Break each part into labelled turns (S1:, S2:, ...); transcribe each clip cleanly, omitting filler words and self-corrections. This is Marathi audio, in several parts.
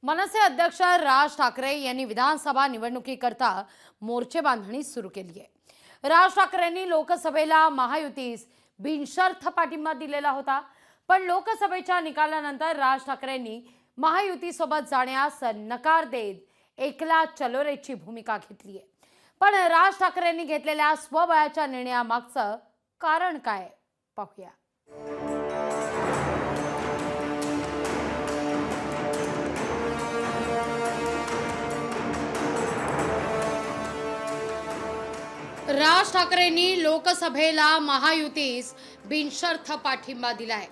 S1: मनसे अध्यक्ष राज ठाकरे यांनी विधानसभा निवडणुकीकरता मोर्चे बांधणी सुरू केली आहे। राज ठाकरेंनी लोकसभेला महायुतीस बिनशर्त पाठिंबा दिलेला होता, पण लोकसभेच्या निकालानंतर राज ठाकरेंनी महायुतीसोबत जाण्यास नकार देत एकला चलोरेची भूमिका घेतली आहे। पण राज ठाकरेंनी घेतलेल्या स्वबळाच्या निर्णयामागचं कारण काय पाहूया। राज ठाकरेंनी लोकसभेला महायुतीस बिनशर्त पाठिंबा दिलाय,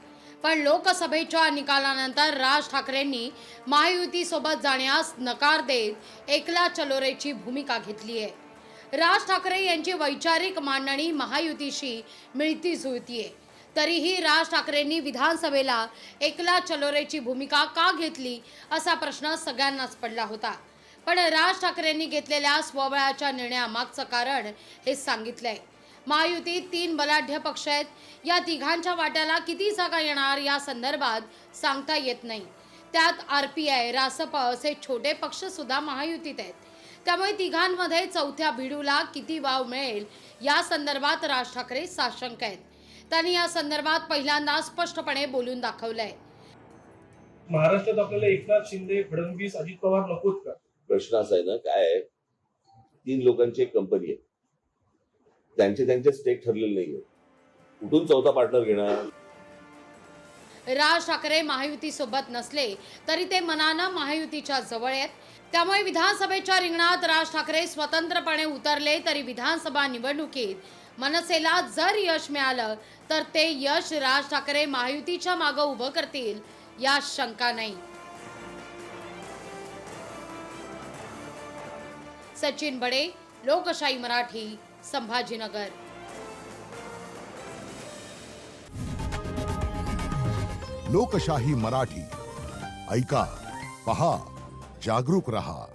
S1: पण लोकसभेच्या निकालानंतर राज ठाकरेंनी महायुतीसोबत जाण्यास नकार देत एकला चलोरेची भूमिका घेतली आहे। राज ठाकरे यांची वैचारिक मांडणी महायुतीशी मिळती जुळतीये, तरीही राज ठाकरेंनी विधानसभेला एकला चलोरेची भूमिका का घेतली असा प्रश्न सगळ्यांनाच पडला होता। पण राज ठाकरेंनी घेतलेल्या स्वबळाच्या निर्णयामागचं कारण हे सांगितलंय। महायुतीत 3 बलाढ्य पक्ष आहेत, या तिघांच्या वाट्याला किती जागा येणार या संदर्भात सांगता येत नाही। त्यात आरपीआय, रासप असे छोटे पक्ष सुद्धा महायुतीत आहेत, त्यामुळे तिघांमध्ये चौथ्या भिडूला किती वाव मिळेल या संदर्भात राज ठाकरे साशंक आहेत। त्यांनी या संदर्भात पहिल्यांदा स्पष्टपणे बोलून दाखवलंय।
S2: महाराष्ट्रात आपल्याला एकनाथ शिंदे, फडणवीस, अजित पवार नकोत का?
S3: प्रश्न असा आहे ना, काय आहे, 3 लोकांची एक कंपनी आहे, त्यांचे स्टेक ठरलेले नाहीये, कुठून चौथा पार्टनर घेणार?
S1: राज ठाकरे महायुती सोबत नसले तरी ते मनानं महायुतीच्या जवळ आहेत, त्यामुळे विधानसभेच्या रिंगणात राज ठाकरे स्वतंत्रपणे उतरले तरी विधानसभा निवडणुकीत मनसेला जर यश मिळालं तर ते यश राज ठाकरे महायुतीच्या मागे उभं करतील यात शंका नाही। सचिन बडे, लोकशाही मराठी, संभाजीनगर।
S4: लोकशाही मराठी ऐका, पहा, जागरूक रहा।